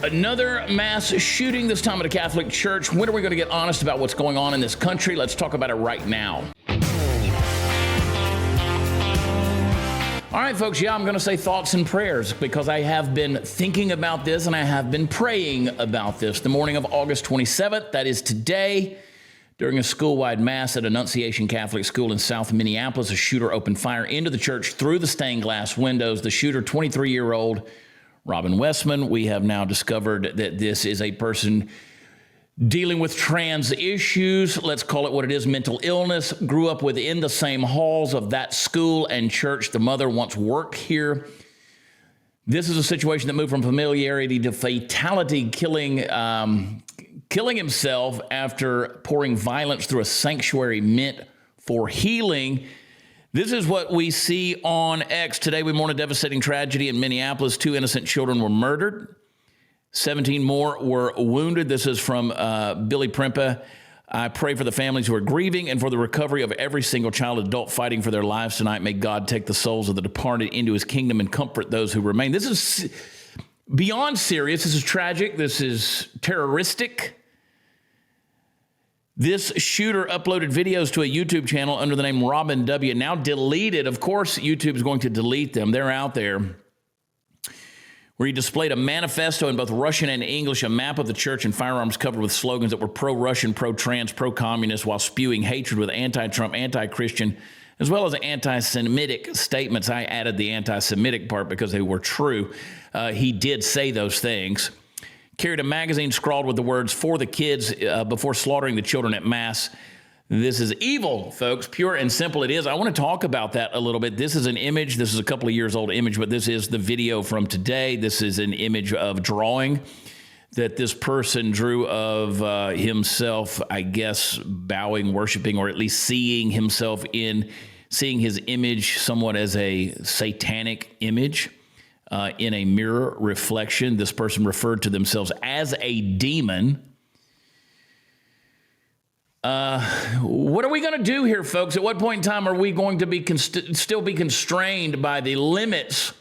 Another mass shooting, this time at a Catholic church. When are we going to get honest about what's going on in this country? Let's talk about it right now. All right, folks, I'm going to say thoughts and prayers because I have been thinking about this and I have been praying about this. The morning of August 27th, that is today, during a school-wide mass at Annunciation Catholic School in South Minneapolis, a shooter opened fire into the church through the stained glass windows. The shooter, 23-year-old Robin Westman. We have now discovered that this is a person dealing with trans issues. Let's call it what it is, mental illness. Grew up within the same halls of that school and church. The mother once worked here. This is a situation that moved from familiarity to fatality, killing himself after pouring violence through a sanctuary meant for healing. This is what we see on X. Today we mourn a devastating tragedy in Minneapolis. 2 innocent children were murdered. 17 more were wounded. This is from Billy Prempa. I pray for the families who are grieving and for the recovery of every single child and adult fighting for their lives tonight. May God take the souls of the departed into his kingdom and comfort those who remain. This is beyond serious. This is tragic. This is terroristic. This shooter uploaded videos to a YouTube channel under the name Robin W. Now deleted. Of course, YouTube is going to delete them. They're out there. Where he displayed a manifesto in both Russian and English, a map of the church and firearms covered with slogans that were pro-Russian, pro-trans, pro-communist, while spewing hatred with anti-Trump, anti-Christian, as well as anti-Semitic statements. I added the anti-Semitic part because they were true. He did say those things. Carried a magazine scrawled with the words, "For the kids," before slaughtering the children at Mass. This is evil, folks, pure and simple it is. I want to talk about that a little bit. This is an image. This is a couple of years old image, but this is the video from today. This is an image of drawing that this person drew of himself, I guess, bowing, worshiping, or at least seeing himself seeing his image somewhat as a satanic image. In a mirror reflection. This person referred to themselves as a demon. What are we going to do here, folks? At what point in time are we going to be still be constrained by the limits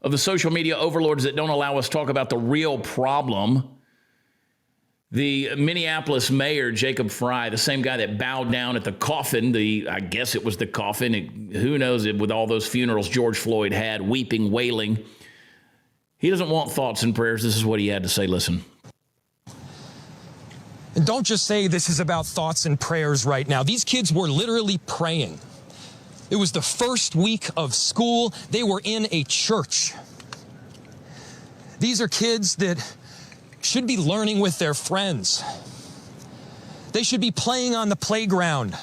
of the social media overlords that don't allow us to talk about the real problem? The Minneapolis mayor, Jacob Frey, the same guy that bowed down at the coffin, I guess it was the coffin, who knows, with all those funerals George Floyd had, weeping, wailing. He doesn't want thoughts and prayers. This is what he had to say. Listen. And don't just say this is about thoughts and prayers right now. These kids were literally praying. It was the first week of school. They were in a church. These are kids that should be learning with their friends. They should be playing on the playground.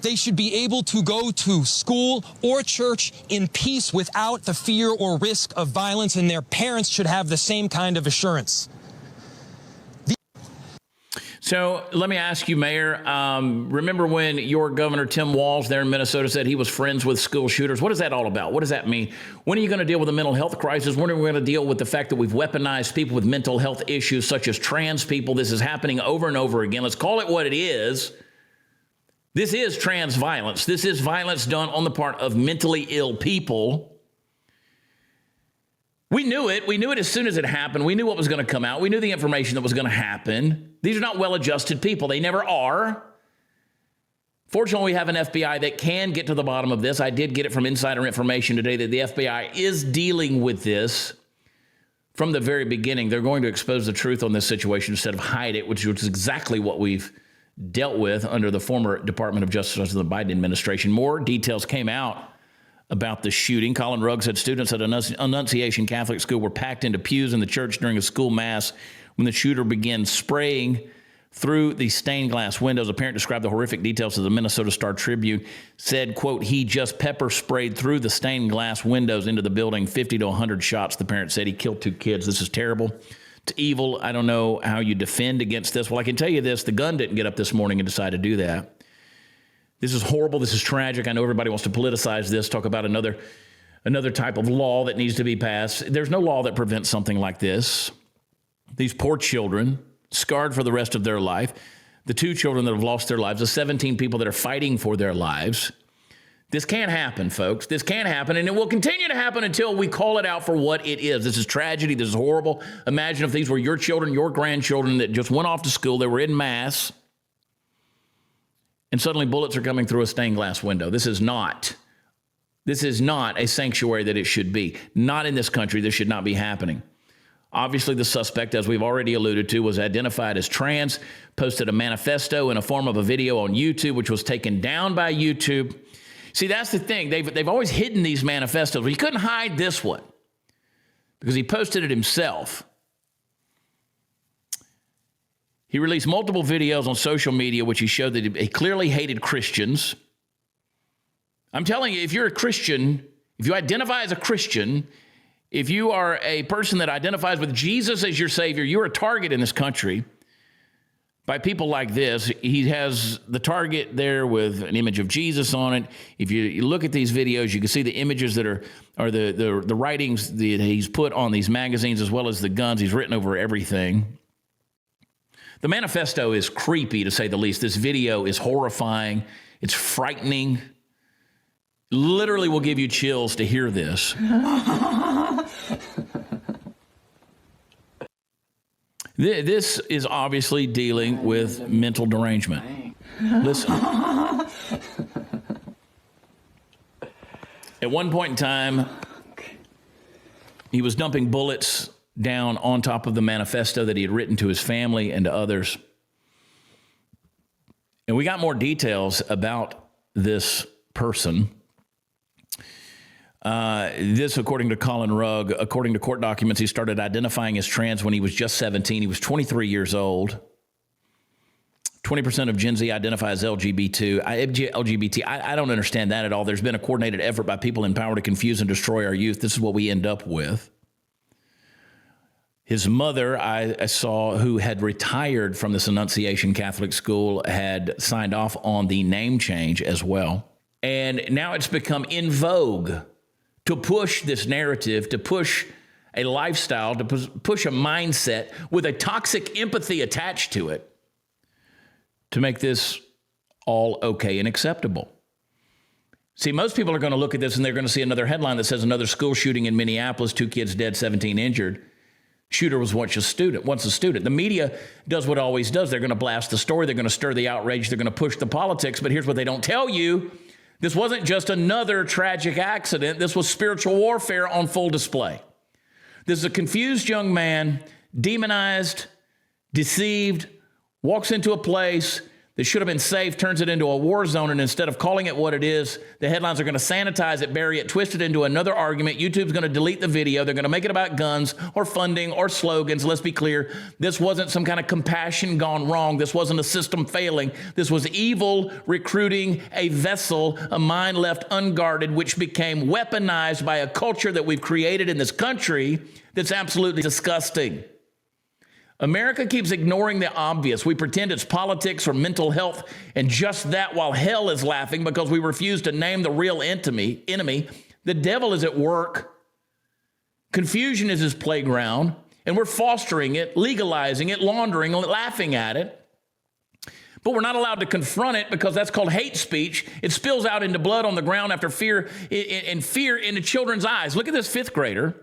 They should be able to go to school or church in peace without the fear or risk of violence, and their parents should have the same kind of assurance. So let me ask you, Mayor, remember when your governor, Tim Walz, there in Minnesota, said he was friends with school shooters? What is that all about? What does that mean? When are you going to deal with the mental health crisis? When are we going to deal with the fact that we've weaponized people with mental health issues, such as trans people? This is happening over and over again. Let's call it what it is. This is trans violence. This is violence done on the part of mentally ill people. We knew it. We knew it as soon as it happened. We knew what was going to come out. We knew the information that was going to happen. These are not well-adjusted people. They never are. Fortunately, we have an FBI that can get to the bottom of this. I did get it from insider information today that the FBI is dealing with this from the very beginning. They're going to expose the truth on this situation instead of hide it, which is exactly what we've dealt with under the former Department of Justice of the Biden administration. More details came out about the shooting. Colin Rugg said students at Annunciation Catholic School were packed into pews in the church during a school mass when the shooter began spraying through the stained glass windows. A parent described the horrific details to the Minnesota Star Tribune, said, quote, "He just pepper sprayed through the stained glass windows into the building, 50 to 100 shots." The parent said he killed 2 kids. This is terrible. It's evil. I don't know how you defend against this. Well, I can tell you this. The gun didn't get up this morning and decide to do that. This is horrible. This is tragic. I know everybody wants to politicize this, talk about another type of law that needs to be passed. There's no law that prevents something like this. These poor children, scarred for the rest of their life. The 2 children that have lost their lives, the 17 people that are fighting for their lives. This can't happen, folks. This can't happen, and it will continue to happen until we call it out for what it is. This is tragedy. This is horrible. Imagine if these were your children, your grandchildren that just went off to school. They were in mass, and suddenly bullets are coming through a stained glass window. This is not a sanctuary that it should be. Not in this country. This should not be happening. Obviously, the suspect, as we've already alluded to, was identified as trans, posted a manifesto in a form of a video on YouTube, which was taken down by YouTube. See, that's the thing. They've always hidden these manifestos. But he couldn't hide this one because he posted it himself. He released multiple videos on social media, which he showed that he clearly hated Christians. I'm telling you, if you're a Christian, if you identify as a Christian, if you are a person that identifies with Jesus as your Savior, you're a target in this country by people like this. He has the target there with an image of Jesus on it. If you look at these videos, you can see the images that are the writings that he's put on these magazines, as well as the guns. He's written over everything. The manifesto is creepy, to say the least. This video is horrifying. It's frightening. Literally will give you chills to hear this. This is obviously dealing with mental derangement. Listen. At one point in time, he was dumping bullets down on top of the manifesto that he had written to his family and to others. And we got more details about this person. This, according to Colin Rugg, according to court documents, he started identifying as trans when he was just 17. He was 23 years old. 20% of Gen Z identify as LGBT. I don't understand that at all. There's been a coordinated effort by people in power to confuse and destroy our youth. This is what we end up with. His mother, I saw, who had retired from this Annunciation Catholic school, had signed off on the name change as well. And now it's become in vogue to push this narrative, to push a lifestyle, to push a mindset with a toxic empathy attached to it, to make this all okay and acceptable. See, most people are going to look at this and they're going to see another headline that says another school shooting in Minneapolis, 2 kids dead, 17 injured. Shooter was once a student. The media does what it always does. They're going to blast the story. They're going to stir the outrage. They're going to push the politics. But here's what they don't tell you. This wasn't just another tragic accident. This was spiritual warfare on full display. This is a confused young man, demonized, deceived, walks into a place that should have been safe, turns it into a war zone, and instead of calling it what it is, the headlines are going to sanitize it, bury it, twist it into another argument. YouTube's going to delete the video. They're going to make it about guns or funding or slogans. Let's be clear. This wasn't some kind of compassion gone wrong. This wasn't a system failing. This was evil recruiting a vessel, a mind left unguarded, which became weaponized by a culture that we've created in this country that's absolutely disgusting. America keeps ignoring the obvious. We pretend it's politics or mental health, and just that while hell is laughing because we refuse to name the real enemy. The devil is at work. Confusion is his playground, and we're fostering it, legalizing it, laundering, laughing at it. But we're not allowed to confront it because that's called hate speech. It spills out into blood on the ground after fear into children's eyes. Look at this 5th grader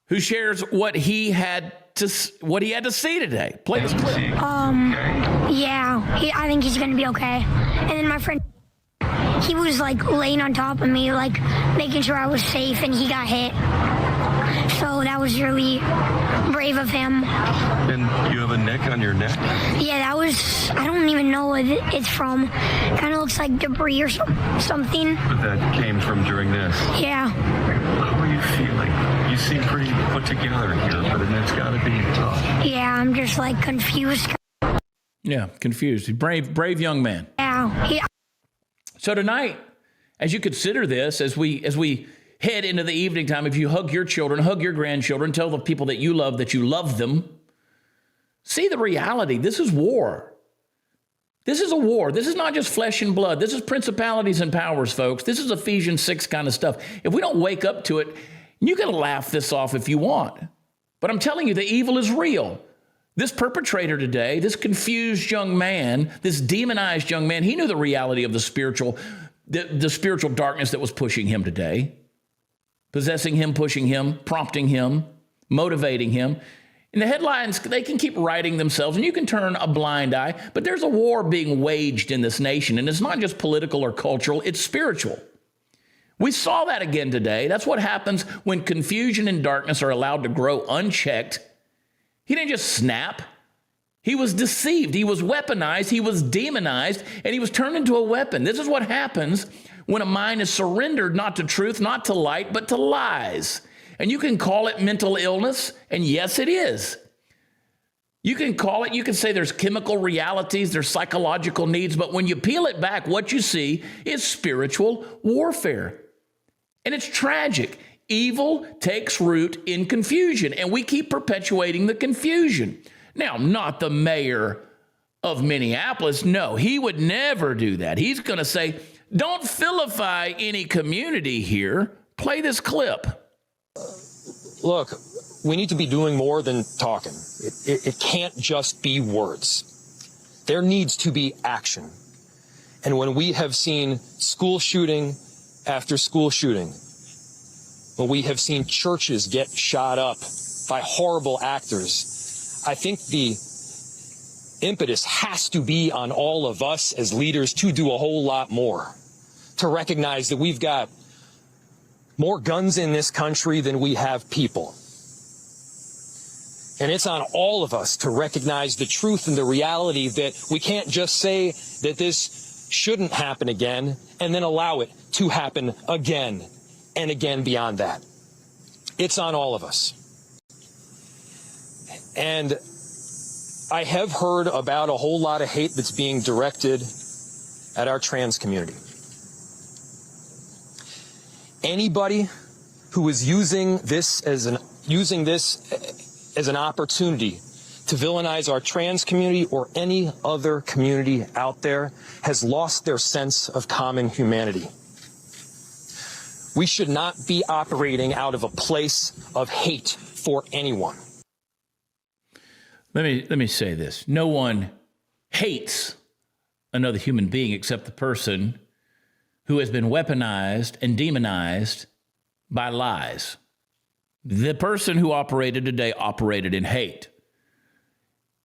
who shares what he had to see today. Play this clip. I think he's gonna be okay. And then my friend, he was like laying on top of me, like making sure I was safe, and he got hit. So that was really brave of him. And you have a neck on your neck? Yeah, that was, I don't even know what it's from. Kind of looks like debris or something. But that came from during this? Yeah. How are you feeling? You seem pretty put together here, but it's got to be tough. Yeah, I'm just like confused. Yeah, confused. Brave young man. Yeah. So tonight, as you consider this, as we head into the evening time, if you hug your children, hug your grandchildren, tell the people that you love them, see the reality. This is war. This is a war. This is not just flesh and blood. This is principalities and powers, folks. This is Ephesians 6 kind of stuff. If we don't wake up to it, you can laugh this off if you want. But I'm telling you, the evil is real. This perpetrator today, this confused young man, this demonized young man, he knew the reality of the spiritual darkness that was pushing him today, possessing him, pushing him, prompting him, motivating him. And the headlines, they can keep writing themselves, and you can turn a blind eye, but there's a war being waged in this nation, and it's not just political or cultural, it's spiritual. We saw that again today. That's what happens when confusion and darkness are allowed to grow unchecked. He didn't just snap. He was deceived. He was weaponized. He was demonized, and he was turned into a weapon. This is what happens when a mind is surrendered not to truth, not to light, but to lies. And you can call it mental illness, and yes, it is. You can call it, you can say there's chemical realities, there's psychological needs, but when you peel it back, what you see is spiritual warfare. And it's tragic. Evil takes root in confusion, and we keep perpetuating the confusion. Now, not the mayor of Minneapolis. No, he would never do that. He's going to say, don't vilify any community here. Play this clip. Look, we need to be doing more than talking. It can't just be words. There needs to be action. And when we have seen school shooting after school shooting, when we have seen churches get shot up by horrible actors, I think the impetus has to be on all of us as leaders to do a whole lot more, to recognize that we've got more guns in this country than we have people. And it's on all of us to recognize the truth and the reality that we can't just say that this shouldn't happen again and then allow it to happen again and again beyond that. It's on all of us. And I have heard about a whole lot of hate that's being directed at our trans community. Anybody who is using this as an opportunity to villainize our trans community or any other community out there has lost their sense of common humanity. We should not be operating out of a place of hate for anyone. Let me say this. No one hates another human being except the person who has been weaponized and demonized by lies. The person who operated today operated in hate.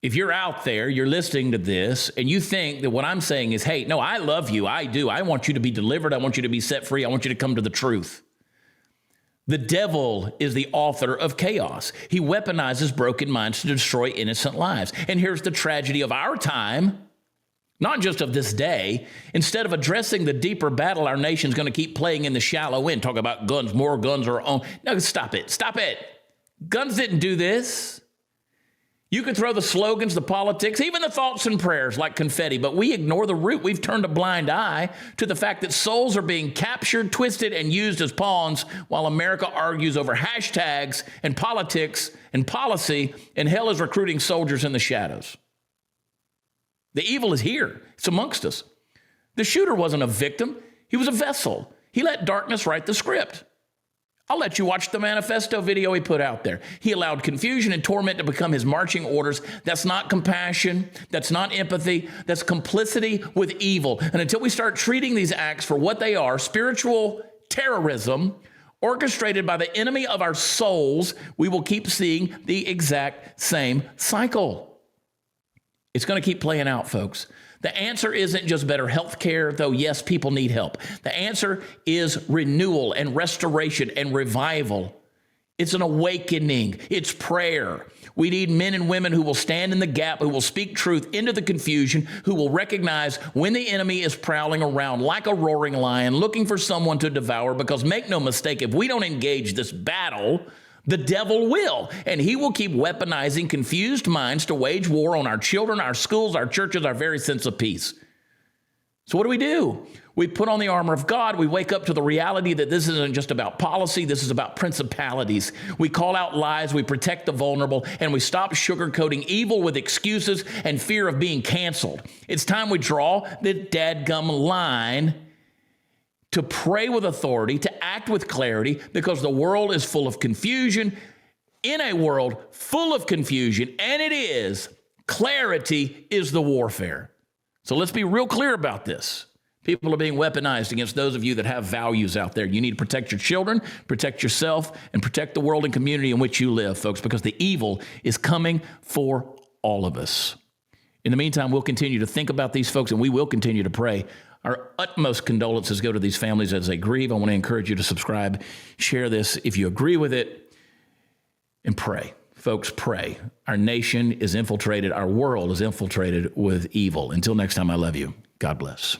If you're out there, you're listening to this, and you think that what I'm saying is hate, no, I love you. I do. I want you to be delivered. I want you to be set free. I want you to come to the truth. The devil is the author of chaos. He weaponizes broken minds to destroy innocent lives. And here's the tragedy of our time, not just of this day. Instead of addressing the deeper battle, our nation's going to keep playing in the shallow end. Talk about guns, more guns are on. No, stop it. Stop it. Guns didn't do this. You can throw the slogans, the politics, even the thoughts and prayers like confetti, but we ignore the root. We've turned a blind eye to the fact that souls are being captured, twisted, and used as pawns while America argues over hashtags and politics and policy, and hell is recruiting soldiers in the shadows. The evil is here. It's amongst us. The shooter wasn't a victim. He was a vessel. He let darkness write the script. I'll let you watch the manifesto video he put out there. He allowed confusion and torment to become his marching orders. That's not compassion. That's not empathy. That's complicity with evil. And until we start treating these acts for what they are, spiritual terrorism orchestrated by the enemy of our souls, we will keep seeing the exact same cycle. It's going to keep playing out, folks. The answer isn't just better health care, though, yes, people need help. The answer is renewal and restoration and revival. It's an awakening. It's prayer. We need men and women who will stand in the gap, who will speak truth into the confusion, who will recognize when the enemy is prowling around like a roaring lion, looking for someone to devour, because make no mistake, if we don't engage this battle, the devil will, and he will keep weaponizing confused minds to wage war on our children, our schools, our churches, our very sense of peace. So what do? We put on the armor of God. We wake up to the reality that this isn't just about policy. This is about principalities. We call out lies. We protect the vulnerable, and we stop sugarcoating evil with excuses and fear of being canceled. It's time we draw the dadgum line to pray with authority, to act with clarity, because the world is full of confusion, in a world full of confusion, and it is, clarity is the warfare. So let's be real clear about this. People are being weaponized against those of you that have values out there. You need to protect your children, protect yourself, and protect the world and community in which you live, folks, because the evil is coming for all of us. In the meantime, we'll continue to think about these folks, and we will continue to pray. Our utmost condolences go to these families as they grieve. I want to encourage you to subscribe, share this if you agree with it, and pray. Folks, pray. Our nation is infiltrated. Our world is infiltrated with evil. Until next time, I love you. God bless.